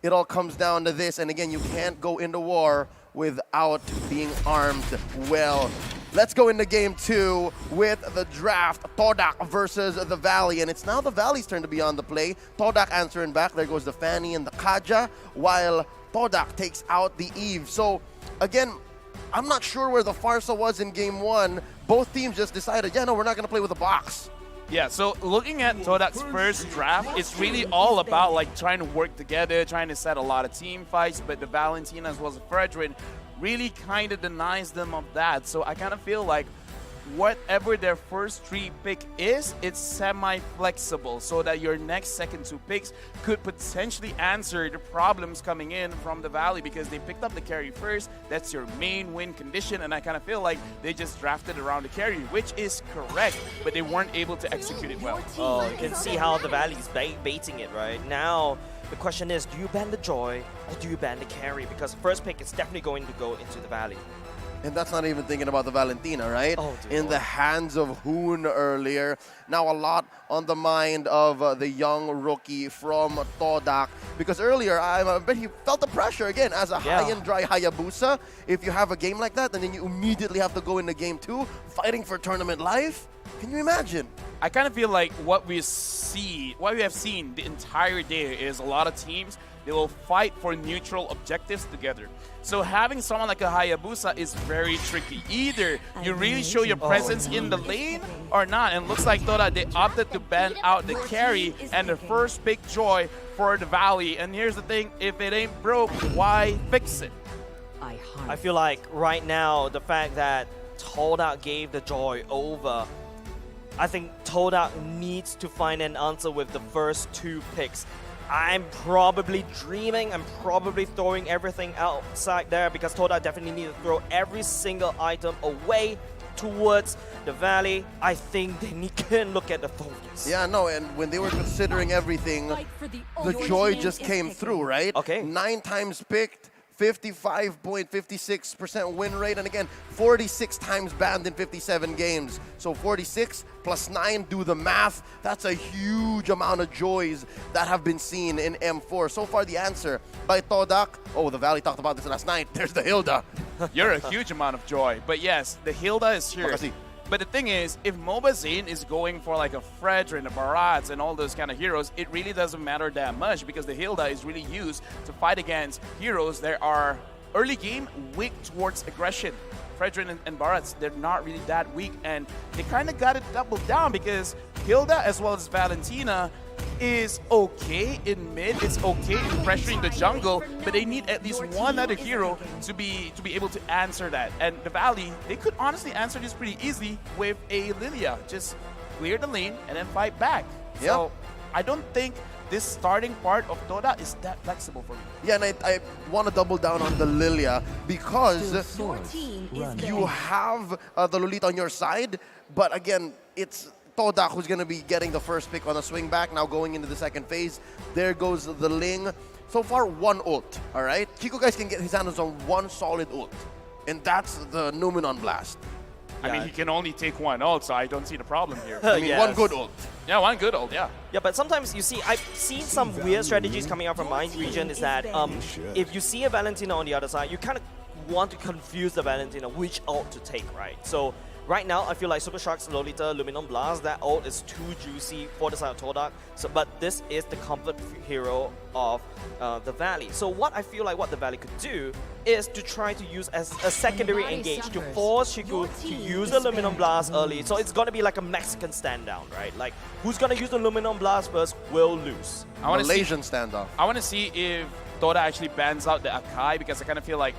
it all comes down to this. And again, you can't go into war without being armed well. Let's go into game 2 with the draft, Todak versus the Valley. And it's now the Valley's turn to be on the play. Todak answering back. There goes the Fanny and the Kaja, while Todak takes out the Eve. So, again, I'm not sure where the Farsa was in game 1. Both teams just decided, yeah, no, we're not going to play with a box. Yeah, so looking at Todak's first draft, it's really all about like trying to work together, trying to set a lot of team fights, but the Valentina as well as Fredrin really kind of denies them of that. So I kind of feel like whatever their first 3 pick is, it's semi-flexible so that your next second 2 picks could potentially answer the problems coming in from the Valley because they picked up the carry first. That's your main win condition, and I kind of feel like they just drafted around the carry, which is correct, but they weren't able to execute it well. Oh, you can see how the Valley's baiting it right now. The question is, do you ban the Joy or do you ban the carry? Because the first pick is definitely going to go into the Valley. And that's not even thinking about the Valentina, right? Oh, in the hands of Hoon earlier. Now a lot on the mind of the young rookie from Todak. Because earlier, I bet he felt the pressure again as a high and dry Hayabusa. If you have a game like that, and then you immediately have to go into game 2, fighting for tournament life. Can you imagine? I kind of feel like what we have seen the entire day is a lot of teams, they will fight for neutral objectives together. So having someone like a Hayabusa is very tricky. Either you really show your presence in the lane or not. And it looks like Toda, they opted to ban out the carry and the first pick Joy for the Valley. And here's the thing, if it ain't broke, why fix it? I feel like right now, the fact that Todak gave the Joy over, I think Todak needs to find an answer with the first 2 picks. I'm probably dreaming, I'm probably throwing everything outside there because Todak definitely needs to throw every single item away towards the Valley. I think they can look at the focus. Yeah, no, and when they were considering everything, the Joy just came through, right? Okay. 9 times picked, 55.56% win rate, and again, 46 times banned in 57 games. So 46 plus 9, do the math. That's a huge amount of joys that have been seen in M4. So far, the answer by Todak. Oh, the Valley talked about this last night. There's the Hilda. You're a huge amount of joy. But yes, the Hilda is here. Makasi. But the thing is, if MobaZane is going for like a Fredrin, a Barats, and all those kind of heroes, it really doesn't matter that much because the Hilda is really used to fight against heroes that are early game weak towards aggression. Fredrin and Barats, they're not really that weak, and they kind of got it doubled down because Hilda as well as Valentina is okay in mid, it's okay in pressuring the jungle, but they need at least one other hero to be able to answer that. And the Valley, they could honestly answer this pretty easily with a Lilia. Just clear the lane and then fight back. Yep. So I don't think this starting part of Toda is that flexible for me. Yeah, and I want to double down on the Lilia because you have the Lolita on your side, but again, it's Todak who's going to be getting the first pick on a swing back, now going into the second phase. There goes the Ling. So far, 1 ult, all right? Kiko guys can get his hands on 1 solid ult, and that's the Numenon Blast. I mean, he can only take 1 ult, so I don't see the problem here. I mean, 1 good ult. Yeah, 1 good ult, yeah. Yeah, but sometimes you see, I've seen some weird strategies coming out from my region is that if you see a Valentina on the other side, you kind of want to confuse the Valentina which ult to take, right? So right now, I feel like Super Shark's Lolita Luminon Blast, that ult is too juicy for the side of Todak. So, but this is the comfort hero of the Valley. So what I feel like what the Valley could do is to try to use as a secondary engage to force Shiku to use the Luminon Blast early. So it's going to be like a Mexican stand down, right? Like, who's going to use the Luminon Blast first will lose. Malaysian standoff. I want to see if Toda actually bans out the Akai because I kind of feel like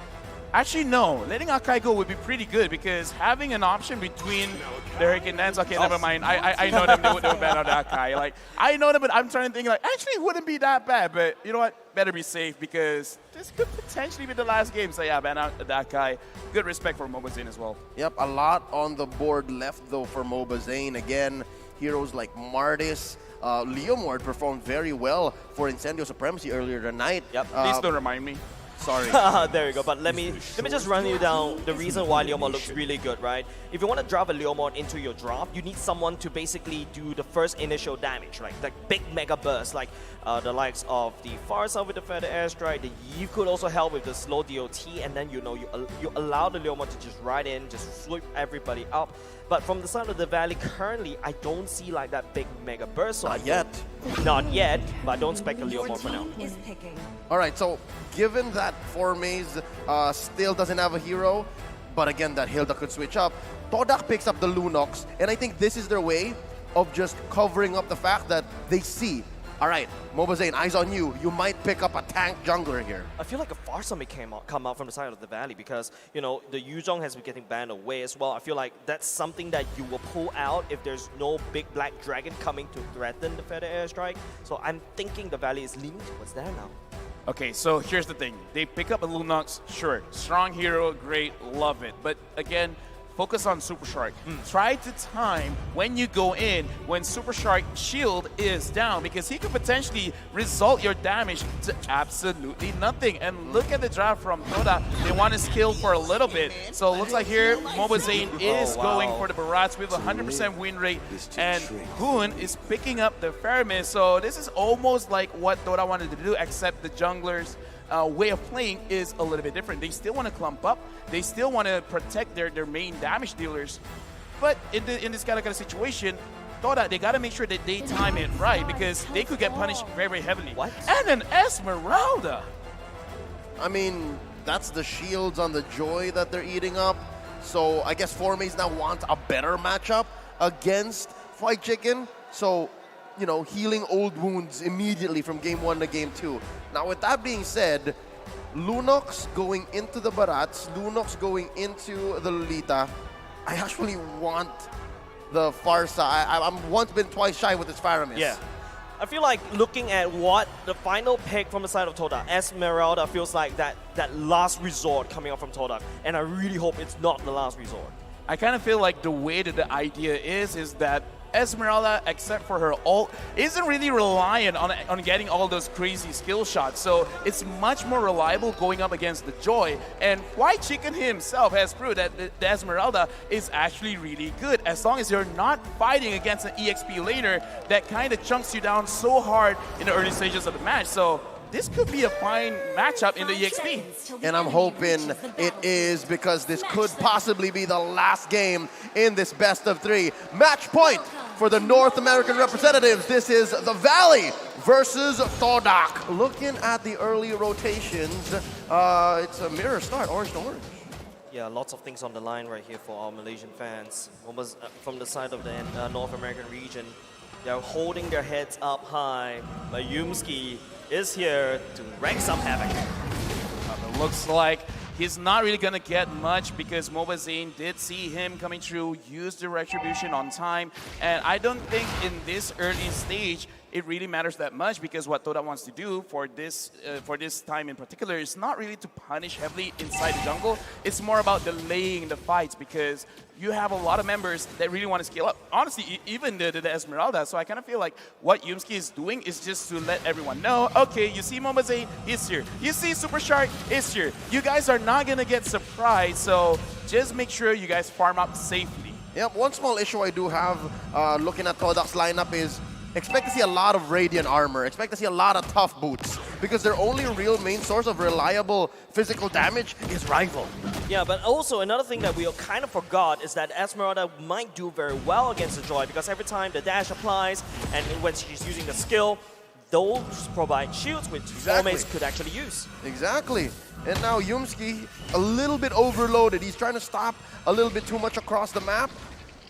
actually, no. Letting Akai go would be pretty good because having an option between the Hurricane Dance, okay, never mind. I know them, they would ban out the Akai. Like, I know them, but I'm trying to think, like, actually, it wouldn't be that bad. But you know what? Better be safe because this could potentially be the last game. So, yeah, ban out the Akai. Good respect for MobaZane as well. Yep, a lot on the board left, though, for MobaZane. Again, heroes like Martis. Leomord performed very well for Incendio Supremacy earlier tonight. Yep. Please don't remind me. Sorry. There you go. But let me just run you down the reason why Leomord looks really good, right? If you want to draft a Leomord into your draft, you need someone to basically do the first initial damage, right? Like big mega burst, like the likes of the Farsa with the Feather Airstrike. The Eve could also help with the slow DOT, and then you allow the Leomord to just ride in, just sweep everybody up. But from the side of the valley, currently, I don't see like that big mega burst. So Not yet. Not yet, but I don't expect a Leomord for now. Is picking. All right, so given that Formaze still doesn't have a hero, but again, that Hilda could switch up, Todak picks up the Lunox, and I think this is their way of just covering up the fact that they see, all right, Moba Zane, eyes on you. You might pick up a tank jungler here. I feel like a Farsa may come out from the side of the valley because, you know, the Yuzhong has been getting banned away as well. I feel like that's something that you will pull out if there's no big black dragon coming to threaten the Feather Airstrike. So I'm thinking the valley is leaning towards there now. Okay, so here's the thing. They pick up a Lunox, sure. Strong hero, great, love it. But again, focus on Super Shark. Try to time when you go in when Super Shark shield is down, because he could potentially result your damage to absolutely nothing. And look at the draft from Toda. They want to skill for a little bit. So it looks like here Moba Zane is going for the Barats with a 100% win rate, and Hoon is picking up the Fermis. So this is almost like what Toda wanted to do, except the junglers way of playing is a little bit different. They still want to clump up. They still want to protect their main damage dealers. But in this kind of situation, Toda, they got to make sure that they time it right, because they could get punished very, very heavily. What? And an Esmeralda. I mean, that's the shields on the Joy that they're eating up. So I guess Formaze now wants a better matchup against White Chicken. So, you know, healing old wounds immediately from game 1 to game 2. Now, with that being said, Lunox going into the Barats, Lunox going into the Lolita. I actually want the Farsa. I'm once been twice shy with this Faramis. Yeah. I feel like looking at what the final pick from the side of Todak, Esmeralda feels like that last resort coming up from Todak. And I really hope it's not the last resort. I kind of feel like the way that the idea is that Esmeralda, except for her ult, isn't really reliant on getting all those crazy skill shots. So it's much more reliable going up against the Joy. And White Chicken himself has proved that the Esmeralda is actually really good, as long as you're not fighting against an EXP laner that kind of chunks you down so hard in the early stages of the match. So this could be a fine matchup in the EXP. And I'm hoping it is, because this could possibly be the last game in this best of 3. Match point for the North American representatives. This is the Valley versus Todak. Looking at the early rotations, it's a mirror start, orange to orange. Yeah, lots of things on the line right here for our Malaysian fans. Almost from the side of the North American region, they're holding their heads up high, but Yumski is here to wreak some havoc. It looks like he's not really going to get much, because Moba Zane did see him coming through, use the retribution on time, and I don't think in this early stage it really matters that much, because what Toda wants to do for this time in particular is not really to punish heavily inside the jungle. It's more about delaying the fights, because you have a lot of members that really want to scale up. Honestly, even the Esmeralda. So I kind of feel like what Yumski is doing is just to let everyone know, okay, you see Moba Zane, he's here. You see Super Shark, he's here. You guys are not going to get surprised, so just make sure you guys farm up safely. Yep, one small issue I do have looking at Todak's lineup is expect to see a lot of Radiant armor, expect to see a lot of tough boots, because their only real main source of reliable physical damage is Rival. Yeah, but also another thing that we kind of forgot is that Esmeralda might do very well against the Joy, because every time the dash applies and when she's using the skill, those provide shields which Formaze could actually use. Exactly. And now Yumski, a little bit overloaded. He's trying to stop a little bit too much across the map,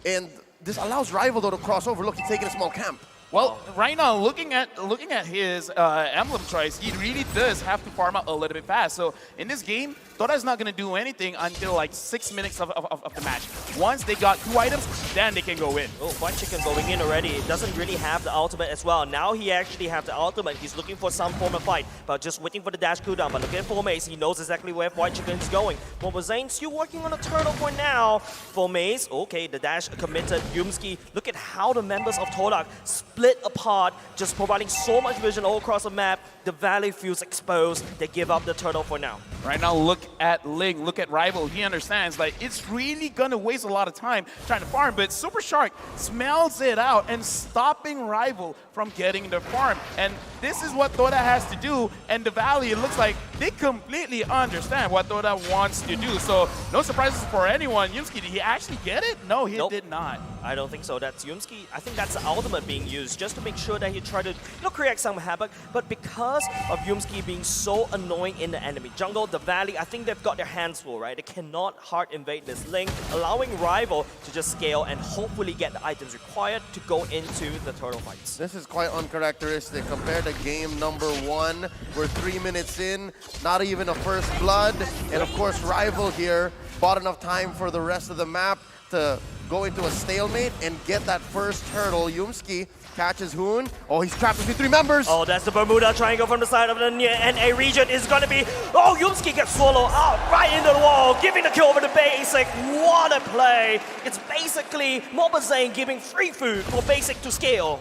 and this allows Rival though to cross over. Look, he's taking a small camp. Well, right now, looking at his emblem choice, he really does have to farm up a little bit fast. So in this game, Toda is not going to do anything until like 6 minutes of the match. Once they got 2 items, then they can go in. Oh, White Chicken going in already. It doesn't really have the ultimate as well. Now he actually have the ultimate. He's looking for some form of fight, but just waiting for the dash cooldown. But look at Formaze. He knows exactly where White Chicken is going. Moba Zane still working on a turtle for now. Formaze, okay, the dash committed. Yumski, look at how the members of Todak split split apart, just providing so much vision all across the map. The Valley feels exposed. They give up the turtle for now. Right now, look at Ling, look at Rival. He understands, like, it's really gonna waste a lot of time trying to farm, but Super Shark smells it out and stopping Rival from getting the farm. And this is what todak has to do, and the Valley, it looks like they completely understand what todak wants to do. So no surprises for anyone. Yumski, did he actually get it? No, he did not. I don't think so. That's Yumski. I think that's the ultimate being used just to make sure that he tried to create some havoc. But because of Yumski being so annoying in the enemy jungle, the Valley, I think they've got their hands full, right? They cannot hard invade this link, allowing Rival to just scale and hopefully get the items required to go into the turtle fights. This is quite uncharacteristic. Compared to game number 1, we're 3 minutes in, not even a first blood. And of course, Rival here bought enough time for the rest of the map to go into a stalemate and get that first turtle. Yumski catches Hoon. Oh, he's trapped between 3 members. Oh, that's the Bermuda Triangle from the side of the NA region is going to be... Oh, Yumski gets swallowed out right into the wall, giving the kill over to Basic. What a play. It's basically Moba Zane giving free food for Basic to scale.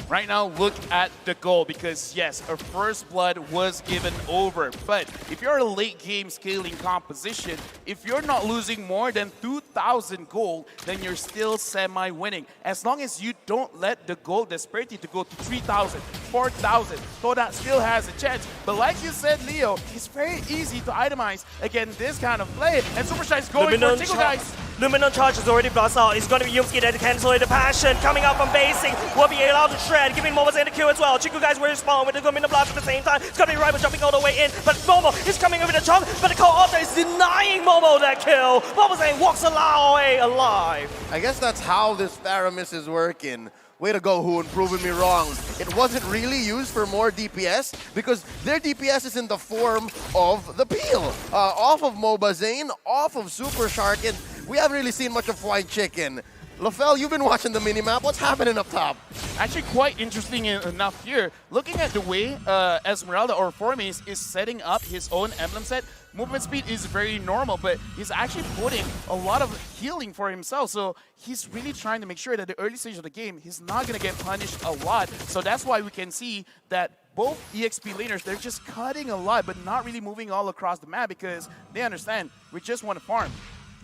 Right now, look at the goal, because yes, a first blood was given over. But if you're a late game scaling composition, if you're not losing more than 2,000 gold, then you're still semi-winning. As long as you don't let the gold disparity to go to 3,000, 4,000, todak still has a chance. But like you said, Leo, it's very easy to itemize against this kind of play. And Super Shy is going for Chico, guys. Luminant Charge is already bust out. It's going to be Yumski that cancel the passion. Coming out from Basic will be allowed to shred, giving Moba Zane the kill as well. Chico guys will respawn with the Luminant Blast at the same time. It's going to be Rival jumping all the way in, but Momo is coming over the chunk, but the co-author is denying Momo that kill. Moba Zane walks away alive. I guess that's how this Theramis is working. Way to go, Hoon, proving me wrong. It wasn't really used for more DPS because their DPS is in the form of the peel. Off of Moba Zane, off of Super Shark, and we haven't really seen much of Flying Chicken. Lafell, you've been watching the minimap. What's happening up top? Actually, quite interesting enough here. Looking at the way Esmeralda or Formace is setting up his own emblem set, movement speed is very normal, but he's actually putting a lot of healing for himself. So he's really trying to make sure that the early stage of the game, he's not going to get punished a lot. So that's why we can see that both EXP laners, they're just cutting a lot, but not really moving all across the map because they understand we just want to farm.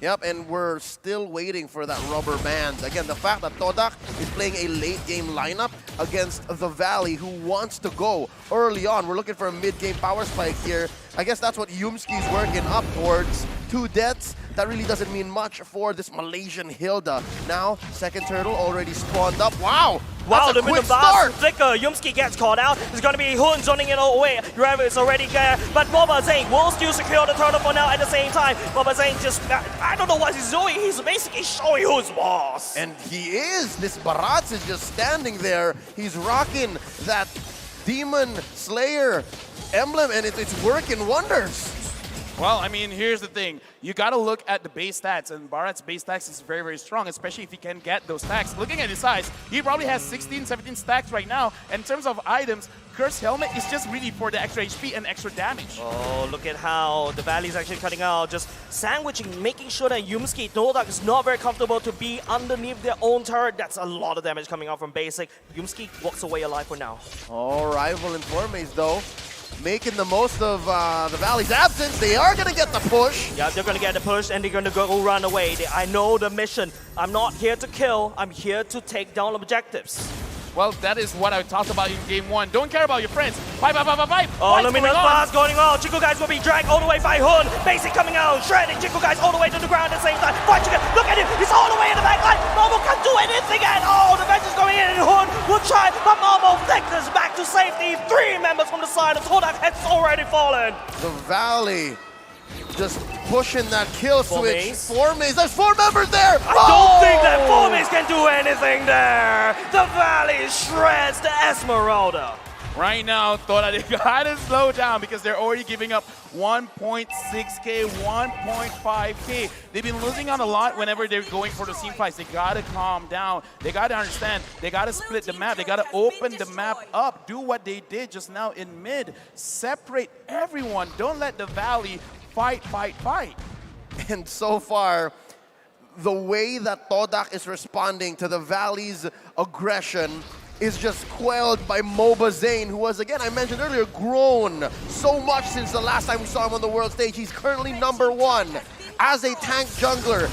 Yep, and we're still waiting for that rubber band. Again, the fact that todak is playing a late game lineup against the Valley, who wants to go early on. We're looking for a mid-game power spike here. I guess that's what Yumski's working up towards. 2 deaths. That really doesn't mean much for this Malaysian Hilda. Now, second turtle already spawned up. Wow! Wow, the quick Minimum start! Flicker, Yumski gets caught out. It's going to be Hoon zoning it all away. Driver is already there, but Moba Zane will still secure the turtle for now at the same time. Moba Zane just, I don't know what he's doing. He's basically showing who's boss. And he is. This Barats is just standing there. He's rocking that Demon Slayer emblem, and it's working wonders. Well, I mean, here's the thing. You got to look at the base stats, and Bharat's base stats is very, very strong, especially if he can get those stacks. Looking at his size, he probably has 16, 17 stacks right now. And in terms of items, Curse Helmet is just really for the extra HP and extra damage. Oh, look at how the Valley is actually cutting out, just sandwiching, making sure that Yumski, todak is not very comfortable to be underneath their own turret. That's a lot of damage coming out from Basic. Yumski walks away alive for now. Oh, Rival and Formace, though, making the most of the Valley's absence. They are going to get the push. Yeah, they're going to get the push and they're going to go run away. I know the mission. I'm not here to kill. I'm here to take down objectives. Well, that is what I talked about in game 1. Don't care about your friends. Fight. Oh, Luminous Blast going on. Chico guys will be dragged all the way by Hoon. Basic coming out, shredding Chico guys all the way to the ground at the same time. Fight Chico, look at him. He's all the way in the back line. Momo can't do anything at all. The bench is going in and Hoon will try, but Momo flickers back to safety. 3 members from the side of todak has already fallen. The Valley just pushing that kill switch. Formace. Formace, there's 4 members there. I don't think that Formace can do anything there. The Valley shreds the Esmeralda. Right now, todak, they gotta slow down because they're already giving up 1.6k, 1.5k. They've been losing on a lot whenever they're going for the team fights. They gotta calm down. They gotta understand. They gotta split the map. They gotta open the map up. Do what they did just now in mid. Separate everyone. Don't let the Valley fight. And so far, the way that todak is responding to the Valley's aggression is just quelled by Moba Zane, who was, again, I mentioned earlier, grown so much since the last time we saw him on the world stage. He's currently #1 as a tank jungler.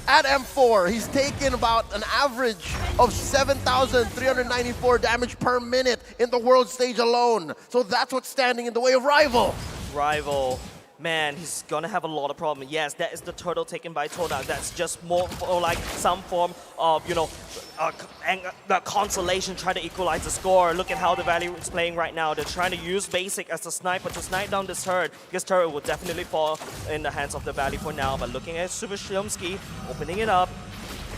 At M4, he's taken about an average of 7,394 damage per minute in the world stage alone. So that's what's standing in the way of Rival. Rival, man, he's gonna have a lot of problems. Yes, that is the turtle taken by todak. That's just more for like some form of, you know, consolation, trying to equalize the score. Look at how the Valley is playing right now. They're trying to use basic as a sniper to snipe down this turret. This turret will definitely fall in the hands of the Valley for now. But looking at Super Shimsky, opening it up,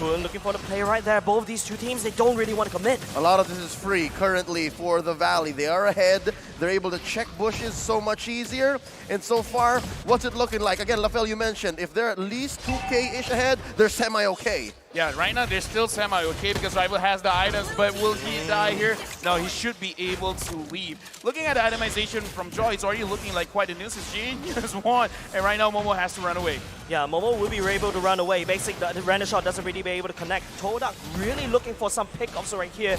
looking for the play right there. Both these two teams, they don't really want to commit. A lot of this is free currently for the Valley. They are ahead. They're able to check bushes so much easier. And so far, what's it looking like? Again, Lafel, you mentioned, if they're at least 2K-ish ahead, they're semi-okay. Yeah, right now they're still semi-okay because Rival has the items, but will he die here? No, he should be able to leave. Looking at the itemization from Joy, it's already looking like quite a nuisance. Genius one, and right now Momo has to run away. Yeah, Momo will be able to run away. Basically, the random shot doesn't really be able to connect. Todak really looking for some pickups right here,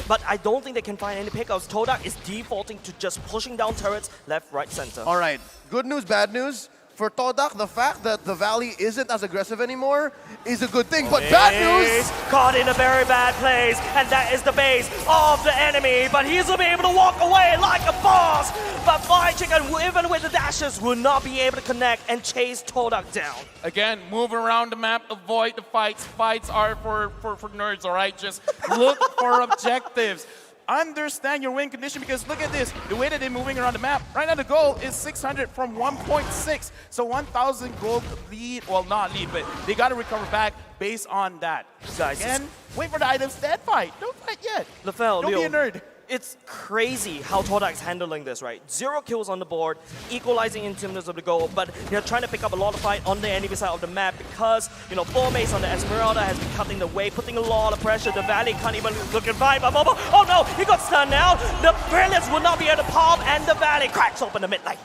but I don't think they can find any pickups. Todak is defaulting to just pushing down turrets left, right, center. All right, good news, bad news. For Todak, the fact that the Valley isn't as aggressive anymore is a good thing, but bad news! Caught in a very bad place, and that is the base of the enemy, but he's will be able to walk away like a boss! But Fly Chicken, even with the dashes, will not be able to connect and chase Todak down. Again, move around the map, avoid the fights. Fights are for nerds, all right? Just look for objectives. Understand your win condition, because look at this, the way that they're moving around the map. Right now the goal is 600 from 1.6, so 1,000 gold lead, well not lead, but they got to recover back based on that. Guys, again, wait for the items, then fight. Don't fight yet. Lafel, don't be a nerd. It's crazy how Todak's handling this, right? 0 kills on the board, equalizing in terms of the goal, but they're trying to pick up a lot of fight on the enemy side of the map because, you know, 4 mace on the Esmeralda has been cutting the way, putting a lot of pressure. The Valley can't even look and fight, but Moba, oh no, he got stunned now. The Brilliance will not be able to pop, and the Valley cracks open the mid lane.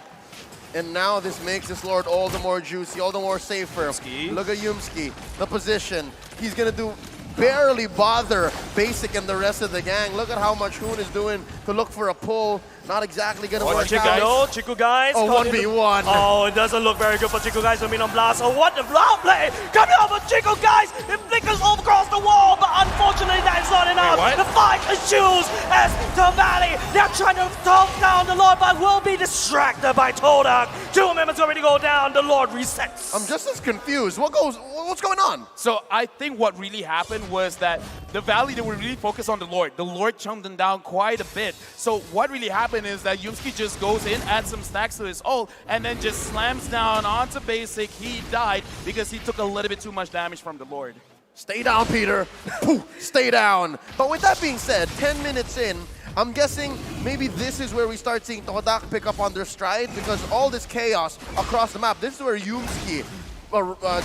And now this makes this Lord all the more juicy, all the more safer. Yumski. Look at Yumski, the position. He's gonna do barely bother Basic and the rest of the gang. Look at how much Hoon is doing to look for a pull. Not exactly gonna work out. No, Chiku guys. Oh, 1v1. Oh, it doesn't look very good for Chiku guys coming on blast. Oh, what the block play coming over Chiku guys. It flickers all across the wall, but unfortunately that is not enough. The fight ensues as the Valley, they're trying to talk down the Lord, but will be distracted by Todak. 2 members already go down. The Lord resets. I'm just as confused. What's going on? So I think what really happened was that the Valley, they were really focused on the Lord. The Lord chunked them down quite a bit. So what really happened is that Yumski just goes in, adds some stacks to his ult, and then just slams down onto Basic. He died because he took a little bit too much damage from the Lord. Stay down, Peter. Pooh, stay down. But with that being said, 10 minutes in, I'm guessing maybe this is where we start seeing Todak pick up on their stride, because all this chaos across the map, this is where Yumski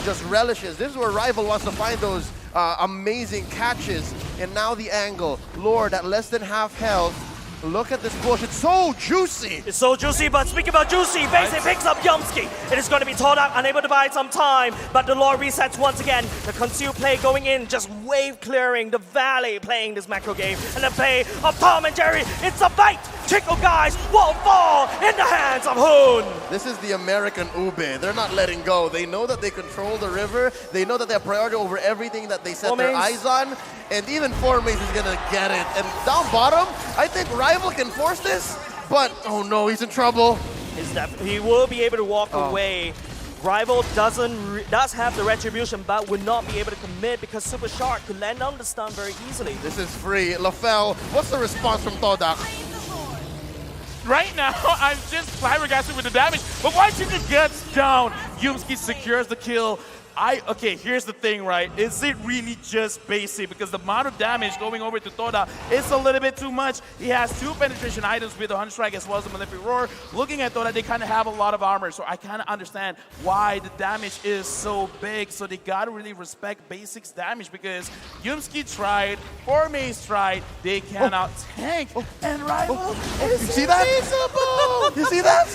just relishes. This is where Rival wants to find those amazing catches. And now the angle. Lord at less than half health. Look at this bush. It's so juicy. It's so juicy, but speaking about juicy, Basic picks up Yumski. It is going to be Todak, unable to buy some time, but the Lord resets once again. The conceal play going in, just wave clearing. The Valley playing this macro game, and the play of Tom and Jerry. It's a bite. Chico guys will fall in the hands of Hoon. This is the American Ube. They're not letting go. They know that they control the river. They know that they have priority over everything that they set their eyes on. And even 4 mace is going to get it. And down bottom, I think Rival can force this. But, oh no, he's in trouble. He will be able to walk away. Rival does have the retribution, but would not be able to commit because Super Shark could land on the stun very easily. This is free. Lafel, what's the response from Todak? Right now, I'm just flabbergasted with the damage, but once he gets down, Yumski secures the kill. Okay, here's the thing, right? Is it really just basic? Because the amount of damage going over to Toda is a little bit too much. He has 2 penetration items with the 100 strike as well as the Malefic Roar. Looking at Toda, they kind of have a lot of armor, so I kind of understand why the damage is so big. So they got to really respect Basic's damage because Yumski tried, 4 mace tried, they cannot tank. And Rival is you see that? You see that?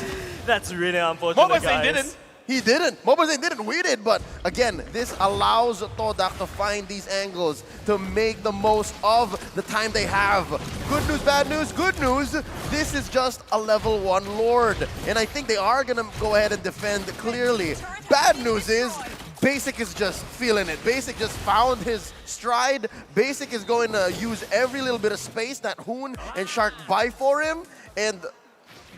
That's really unfortunate, Moba guys. didn't. He didn't. MobaZane didn't. We did. But again, this allows Todak to find these angles to make the most of the time they have. Good news, bad news, good news. This is just a level 1 Lord. And I think they are going to go ahead and defend clearly. Bad news is Basic is just feeling it. Basic just found his stride. Basic is going to use every little bit of space that Hoon and Shark buy for him. And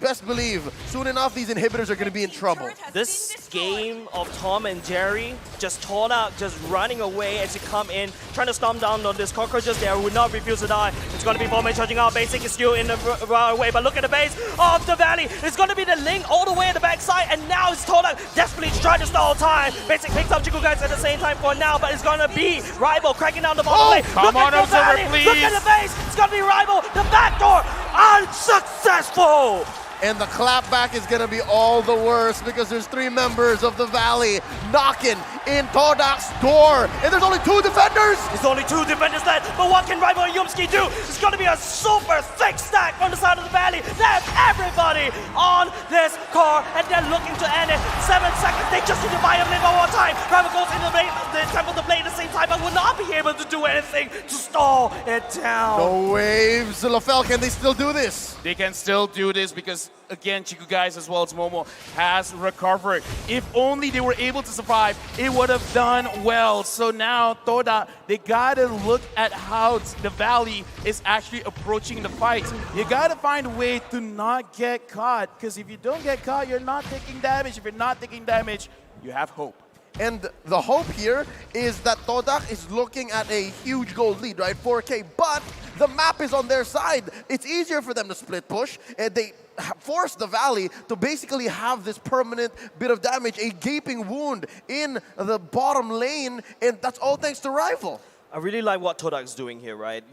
best believe, soon enough, these inhibitors are going to be in trouble. This game of Tom and Jerry, just todak, just running away as you come in, trying to stomp down on this cockroaches there, would not refuse to die. It's going to be Foreman charging out. Basic is still in the right way, but look at the base of the Valley. It's going to be the Link all the way at the backside, and now it's todak desperately trying to stall time. Basic picks up Chico guys at the same time for now, but it's going to be Rival cracking down the bottom lane. Come on, Look at the Valley. please. Look at the base. It's going to be Rival. The backdoor unsuccessful. And the clapback is going to be all the worse because there's 3 members of the Valley knocking in Todak's door. And there's only 2 defenders. There's only 2 defenders left, but what can Rival and Yumski do? It's going to be a super thick stack on the side of the Valley. There's everybody on this car, and they're looking to end it. 7 seconds. They just need to buy a minute one more time. Rival goes into the temple to play at the same time, but will not be able to do anything to stall it down. No waves. LaFell, can they still do this? They can still do this because, again, Chiku guys as well as Momo has recovered. If only they were able to survive, it would have done well. So now, Toda, they gotta look at how the Valley is actually approaching the fight. You gotta find a way to not get caught, because if you don't get caught, you're not taking damage. If you're not taking damage, you have hope. And the hope here is that Todak is looking at a huge gold lead, right? 4K, but the map is on their side. It's easier for them to split push, and they force the Valley to basically have this permanent bit of damage, a gaping wound in the bottom lane, and that's all thanks to Rival. I really like what Todak's doing here, right?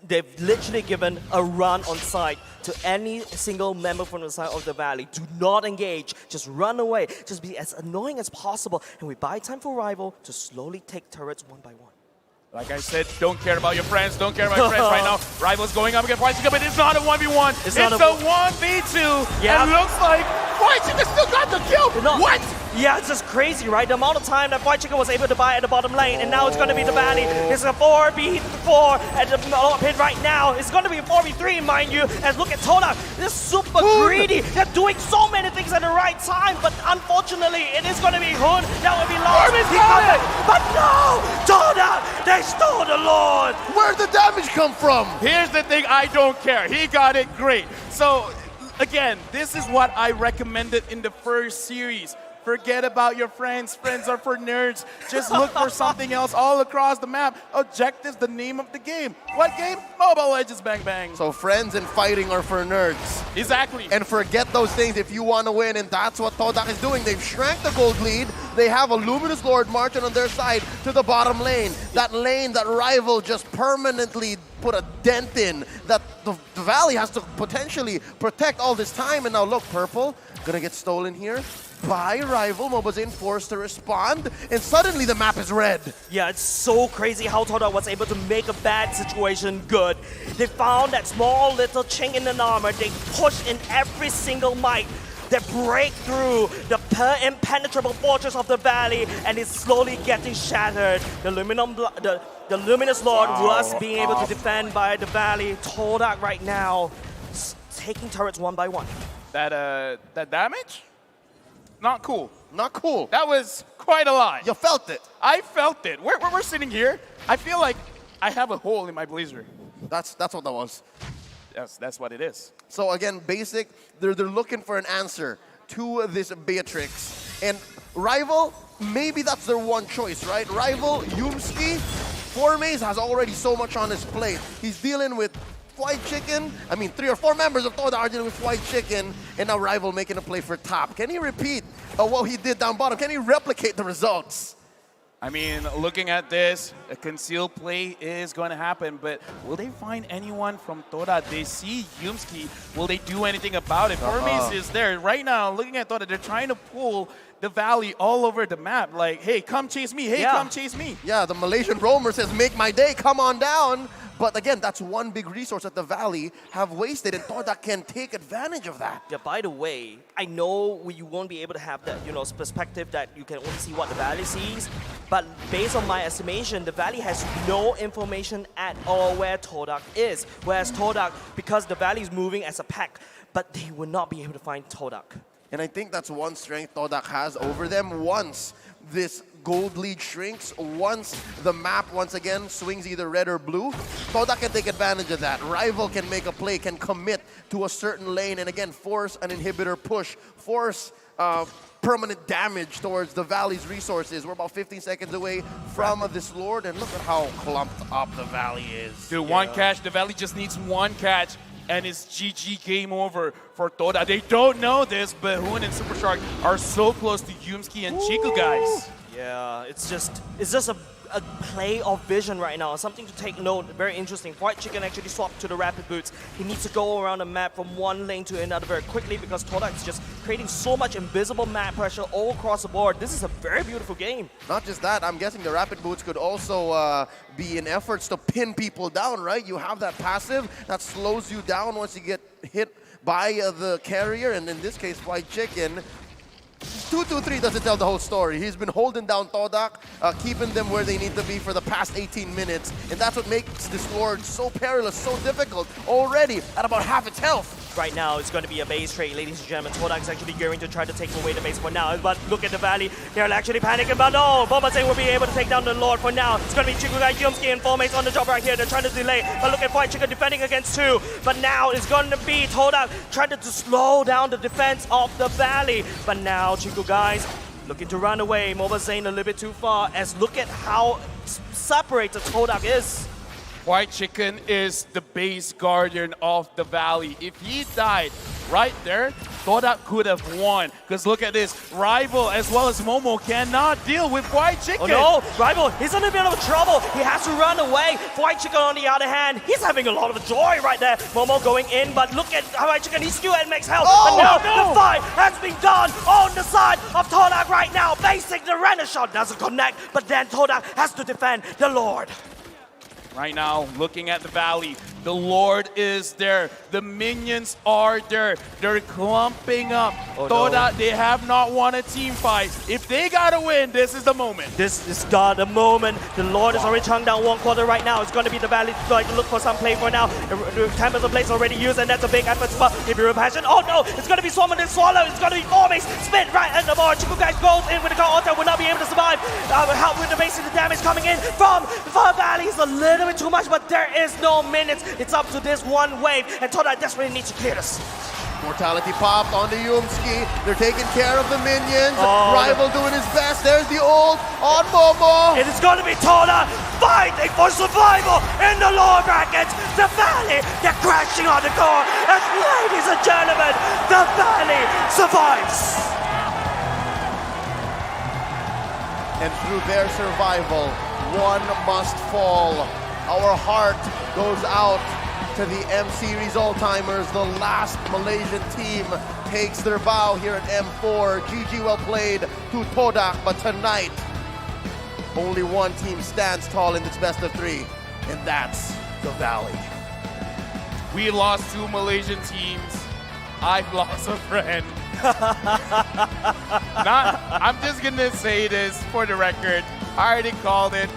They've literally given a run on site to any single member from the side of the Valley. Do not engage, just run away, just be as annoying as possible, and we buy time for Rival to slowly take turrets one by one. Like I said, don't care about your friends, don't care about your friends right now. Rival's going up against White Chica, but it's not a 1v1. It's a 1v2. Yeah. And looks like White Chica still got the kill. What? Yeah, it's just crazy, right? The amount of time that White Chicken was able to buy at the bottom lane, and now it's going to be the Valley. It's a 4v4 at the pit right now. It's going to be a 4v3, mind you. And look at Todak. They're super greedy. They're doing so many things at the right time, but unfortunately, it is going to be Hoon that will be lost. But no! Todak! They stole the Lord! Where'd the damage come from? Here's the thing, I don't care. He got it great. So, again, this is what I recommended in the first series. Forget about your friends. Friends are for nerds. Just look for something else all across the map. Objectives, the name of the game. What game? Mobile Legends Bang Bang. So friends and fighting are for nerds. Exactly. And forget those things if you want to win, and that's what Todak is doing. They've shrank the gold lead. They have a Luminous Lord marching on their side to the bottom lane. That lane that Rival just permanently put a dent in, that the Valley has to potentially protect all this time. And now look, Purple gonna get stolen here by Rival. MobaZane forced to respond, and suddenly the map is red. Yeah, it's so crazy how Todak was able to make a bad situation good. They found that small little chink in the armor. They pushed in every single might. They break through the impenetrable fortress of the Valley, and it's slowly getting shattered. The Luminous Lord was being able to defend by the Valley. Todak right now taking turrets one by one. That damage? Not cool. Not cool. That was quite a lot. You felt it. I felt it. We're sitting here. I feel like I have a hole in my blazer. That's what that was. Yes, that's what it is. So again, Basic, they're looking for an answer to this Beatrix. And Rival, maybe that's their one choice, right? Rival, Yumski, Formaze has already so much on his plate. He's dealing with White Chicken. I mean, 3 or 4 members of Toda are dealing with White Chicken, and now Rival making a play for top. Can he repeat what he did down bottom? Can he replicate the results? I mean, looking at this, a concealed play is going to happen, but will they find anyone from Toda? They see Yumski. Will they do anything about it? Formaze is there. Right now, looking at Toda, they're trying to pull the Valley all over the map. Like, hey, come chase me. Hey, Yeah. come chase me. Yeah, the Malaysian roamer says, make my day, come on down. But again, that's one big resource that the Valley have wasted, and todak can take advantage of that. Yeah, by the way, I know you won't be able to have that, perspective that you can only see what the Valley sees, but based on my estimation, the Valley has no information at all where todak is. Whereas todak, because the Valley is moving as a pack, but they will not be able to find todak. And I think that's one strength todak has over them. Once this gold lead shrinks, once the map once again swings either red or blue, todak can take advantage of that. Rival can make a play, can commit to a certain lane, and again force an inhibitor push, force permanent damage towards the Valley's resources. We're about 15 seconds away from this Lord, and look at how clumped up the Valley is. Dude, one catch. The Valley just needs one catch, and it's GG game over for todak. They don't know this, but Hoon and Super Shark are so close to Yumski and Chiku, guys. Yeah, it's just a play of vision right now. Something to take note, very interesting. White Chicken actually swapped to the Rapid Boots. He needs to go around the map from one lane to another very quickly because todak is just creating so much invisible map pressure all across the board. This is a very beautiful game. Not just that, I'm guessing the Rapid Boots could also be in efforts to pin people down, right? You have that passive that slows you down once you get hit by the carrier, and in this case, White Chicken. 2-2-3 doesn't tell the whole story. He's been holding down todak, keeping them where they need to be for the past 18 minutes. And that's what makes this Lord so perilous, so difficult already at about half its health. Right now, it's going to be a base trade, ladies and gentlemen. todak is actually going to try to take away the base for now. But look at the Valley. They're actually panicking. But no, Moba will be able to take down the Lord for now. It's going to be Chiku Guy, Yumski, and 4 mates on the job right here. They're trying to delay. But look at White Chicken defending against 2. But now it's going to be todak trying to slow down the defense of the Valley. But now Chiku Guys looking to run away. Moba Zane a little bit too far. As look at how separated todak is. White Chicken is the base guardian of the Valley. If he died right there, todak could have won. Because look at this, Rival as well as Momo cannot deal with White Chicken. Oh no, Rival, he's in a bit of trouble. He has to run away. White Chicken on the other hand, he's having a lot of joy right there. Momo going in, but look at White Chicken, he's still at max health. Oh, but now no. the fight has been done on the side of todak right now. Basic, the random shot doesn't connect, but then todak has to defend the Lord. Right now, looking at the Valley, the Lord is there. The minions are there. They're clumping up. Oh, todak, no. they have not won a team fight. If they gotta win, this is the moment. This is the moment. The Lord is already chunked down 1/4 right now. It's going to be the Valley to look for some play for now. The Tempest of Blaze already used, and that's a big effort spot. If you're passion, oh no, it's going to be Swarm and Swallow. It's going to be 4 mates. Spin right at the board. Chiku Guys goes in with the counter. Will not be able to survive. Help with the base of the damage coming in from Valley is a little bit too much, but there is no minutes. It's up to this one wave, and todak desperately needs to clear this. Mortality popped on the Yumski. They're taking care of the minions. Oh, Rival doing his best. There's the ult on Momo. It is going to be todak fighting for survival in the lower brackets. The Valley, they're crashing on the core. And ladies and gentlemen, the Valley survives. And through their survival, one must fall. Our heart goes out to the M Series all-timers. The last Malaysian team takes their bow here at M4. GG well played to todak, but tonight, only one team stands tall in this best of 3, and that's the Valley. We lost 2 Malaysian teams. I've lost a friend. I'm just gonna say this for the record. I already called it.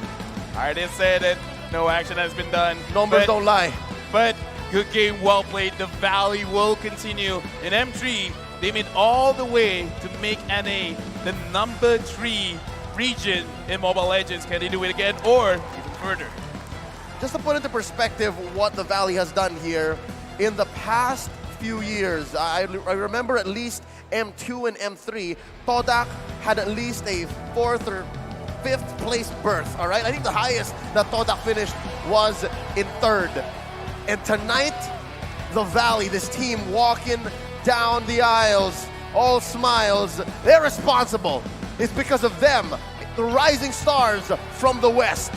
I already said it. No action has been done. Numbers don't lie. But good game, well played. The Valley will continue. In M3, they made all the way to make NA the number 3 region in Mobile Legends. Can they do it again or even further? Just to put into perspective what the Valley has done here, in the past few years, I remember at least M2 and M3, todak had at least a 4th or 5th place berth, all right? I think the highest that todak finished was in 3rd. And tonight, the Valley, this team walking down the aisles, all smiles, they're responsible. It's because of them, the rising stars from the West.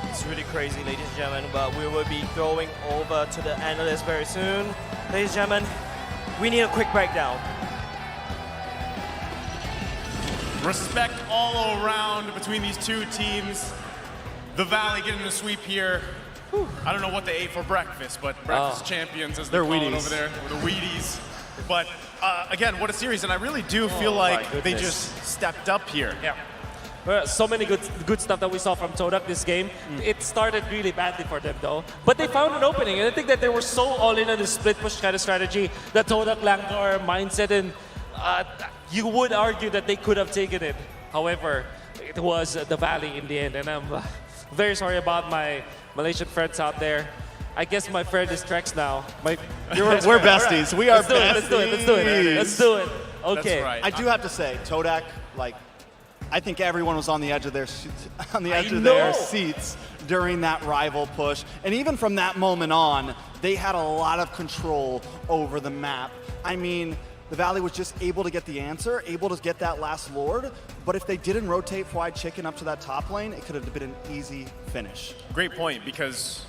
It's really crazy, ladies and gentlemen, but we will be going over to the analysts very soon. Ladies and gentlemen, we need a quick breakdown. Respect all around between these two teams. The Valley getting the sweep here. I don't know what they ate for breakfast, but breakfast champions, as they're calling over there, or the Wheaties. But again, what a series, and I really do feel like they just stepped up here. Yeah. Well, so many good stuff that we saw from todak this game. It started really badly for them though, but they found an opening, and I think that they were so all in on the split push kind of strategy, the todak Langdor mindset, and you would argue that they could have taken it. However, it was the Valley in the end, and I'm very sorry about my Malaysian friends out there. I guess my friend is Trex now. We're besties. We are besties. Let's do it. Okay. That's right. I do have to say, todak, like, I think everyone was on the edge of their seats during that rival push, and even from that moment on, they had a lot of control over the map. I mean, the Valley was just able to get the answer, able to get that last Lord, but if they didn't rotate Fried Chicken up to that top lane, it could have been an easy finish. Great point, because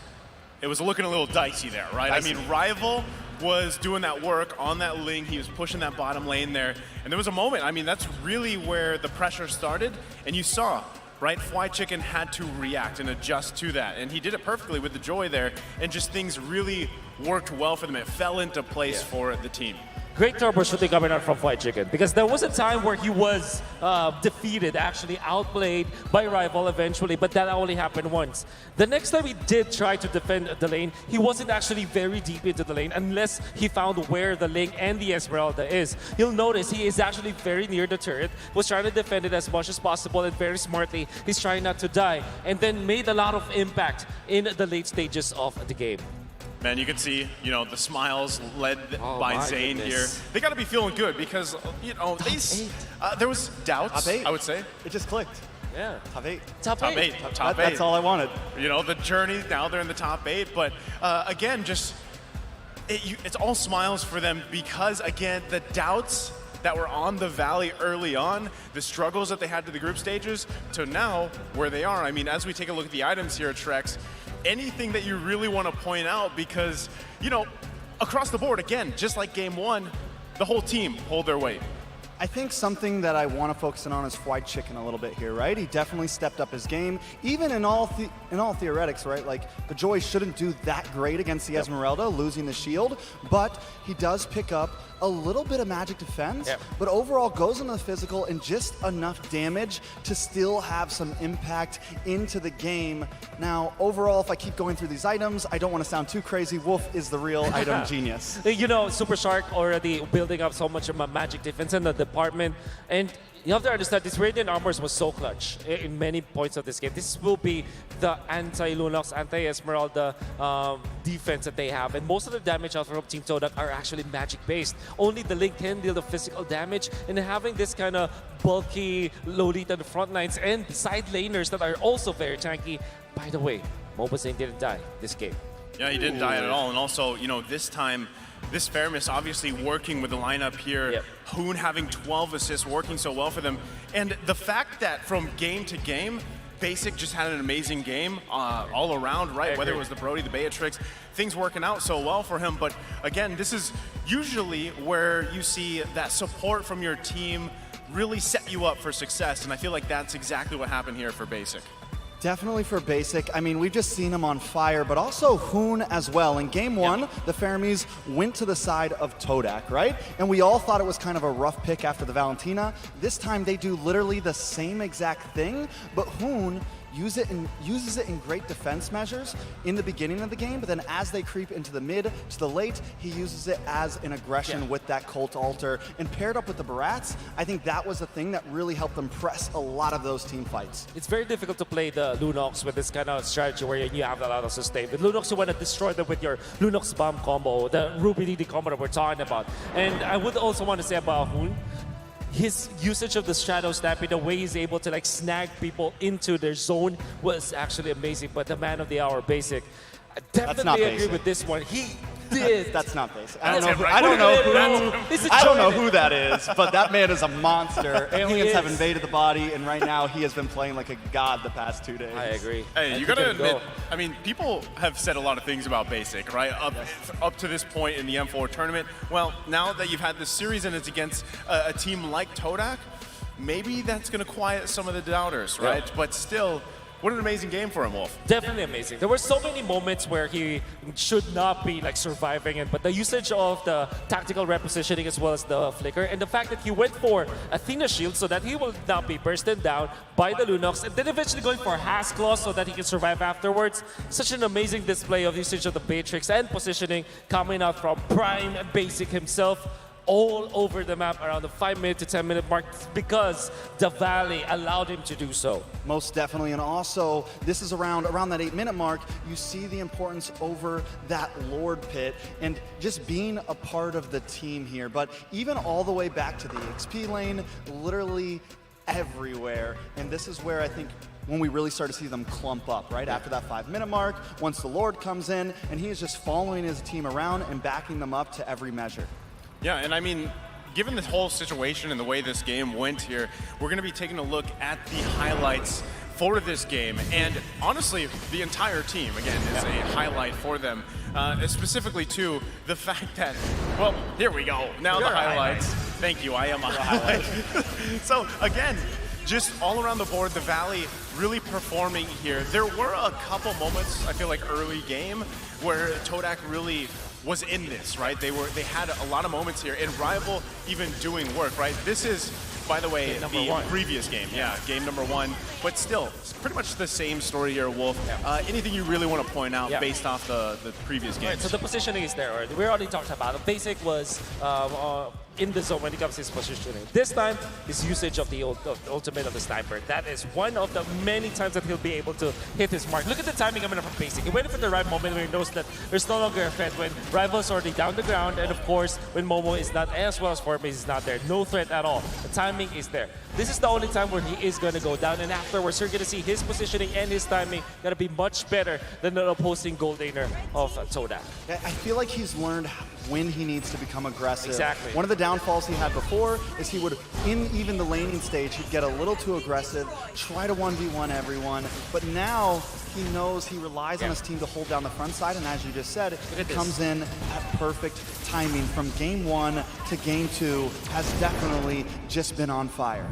it was looking a little dicey there, right? I mean, Rival was doing that work on that Ling. He was pushing that bottom lane there. And there was a moment, I mean, that's really where the pressure started. And you saw, right, Fried Chicken had to react and adjust to that. And he did it perfectly with the Joy there. And just things really worked well for them. It fell into place for the team. Great troubleshooting coming out from Fried Chicken, because there was a time where he was defeated, actually outplayed by Rival eventually, but that only happened once. The next time he did try to defend the lane, he wasn't actually very deep into the lane unless he found where the Ling and the Esmeralda is. You'll notice he is actually very near the turret, was trying to defend it as much as possible, and very smartly, he's trying not to die, and then made a lot of impact in the late stages of the game. Man, you can see, you know, the smiles led by Zane here. They got to be feeling good because, you know, there was doubts, I would say. It just clicked. Yeah. Top 8. Top eight. That's all I wanted. You know, the journey, now they're in the top 8. But again, just, it's all smiles for them because, again, the doubts that were on the Valley early on, the struggles that they had to the group stages, to now where they are. I mean, as we take a look at the items here at Trex, anything that you really want to point out, because, you know, across the board, again, just like game 1, the whole team pulled their weight. I think something that I want to focus in on is Fried Chicken a little bit here, right? He definitely stepped up his game, even in all theoretics, right? Like, the Joy shouldn't do that great against the Esmeralda, losing the shield, but he does pick up a little bit of magic defense, but overall goes into the physical and just enough damage to still have some impact into the game. Now, overall, if I keep going through these items, I don't want to sound too crazy. Wolf is the real item genius. You know, Super Shark already building up so much of my magic defense in the department, and you have to understand, this Radiant Armors was so clutch in many points of this game. This will be the anti-Lunox, anti-Esmeralda defense that they have. And most of the damage out from Team Todak are actually magic-based. Only the Link can deal the physical damage. And having this kind of bulky Lolita in the front lines and side laners that are also very tanky. By the way, MobaID didn't die this game. Yeah, he didn't die at all. And also, you know, this time, this Fairness obviously working with the lineup here. Hoon having 12 assists, working so well for them. And the fact that from game to game, Basic just had an amazing game all around, right? Whether it was the Brody, the Beatrix, things working out so well for him. But again, this is usually where you see that support from your team really set you up for success. And I feel like that's exactly what happened here for Basic. Definitely for Basic. I mean, we've just seen him on fire, but also Hoon as well. In game 1, the Fermis went to the side of Todak, right? And we all thought it was kind of a rough pick after the Valentina. This time they do literally the same exact thing, but Hoon uses it in great defense measures in the beginning of the game, but then as they creep into the mid to the late, he uses it as an aggression with that Cult Altar. And paired up with the Barats, I think that was the thing that really helped them press a lot of those team fights. It's very difficult to play the Lunox with this kind of strategy where you have a lot of sustain. With Lunox, you want to destroy them with your Lunox bomb combo, the Ruby DD combo that we're talking about. And I would also want to say about Hoon, his usage of the Shadow Stampede, the way he's able to like snag people into their zone was actually amazing. But the man of the hour, Basic, I definitely agree with this one. He did. That's not Basic. I don't know who that is, but that man is a monster. Aliens have invaded the body, and right now he has been playing like a god the past 2 days. I agree. Hey, you gotta admit, I mean, people have said a lot of things about Basic, right? Up to this point in the M4 tournament. Well, now that you've had this series and it's against a team like Todak, maybe that's going to quiet some of the doubters, right? Yeah. But still, what an amazing game for him, Wolf. Definitely amazing. There were so many moments where he should not be like surviving it, but the usage of the tactical repositioning as well as the flicker, and the fact that he went for Athena shield so that he will not be bursted down by the Lunox, and then eventually going for Has Claw so that he can survive afterwards. Such an amazing display of usage of the Matrix and positioning coming out from Prime Basic himself. All over the map around the 5-minute to 10-minute mark because the Valley allowed him to do so. Most definitely, and also this is around that 8-minute mark. You see the importance over that Lord pit and just being a part of the team here. But even all the way back to the XP lane, literally everywhere. And this is where I think when we really start to see them clump up, right? After that 5-minute mark, once the Lord comes in, and he is just following his team around and backing them up to every measure. Yeah, and I mean, given this whole situation and the way this game went here, we're going to be taking a look at the highlights for this game. And honestly, the entire team, again, is a highlight for them. Specifically, too, the fact that, well, here we go. Now the highlights. Thank you, I am a highlight. So, again, just all around the board, the Valley really performing here. There were a couple moments, I feel like, early game where todak really was in this, right? They had a lot of moments here, and Rival even doing work, right? This is, by the way, the previous game. Yeah, game number 1. But still, it's pretty much the same story here, Wolf. Anything you really want to point out based off the previous games? Right, so the positioning is there already. We already talked about it. Basic was in the zone when it comes to his positioning. This time, his usage of the ultimate of the sniper. That is one of the many times that he'll be able to hit his mark. Look at the timing coming up from Basic. He waited for the right moment when he knows that there's no longer a threat, when Rival's already down the ground, and of course, when Momo is not, as well as Formis is not there. No threat at all. The timing is there. This is the only time where he is going to go down, and afterwards, you're going to see his positioning and his timing going to be much better than the opposing gold laner of todak. I feel like he's learned when he needs to become aggressive. Exactly. One of the downfalls he had before is he would, in even the laning stage, he'd get a little too aggressive, try to 1v1 everyone, but now he knows he relies on his team to hold down the front side, and as you just said, it comes in at perfect timing. From game 1 to game 2 has definitely just been on fire.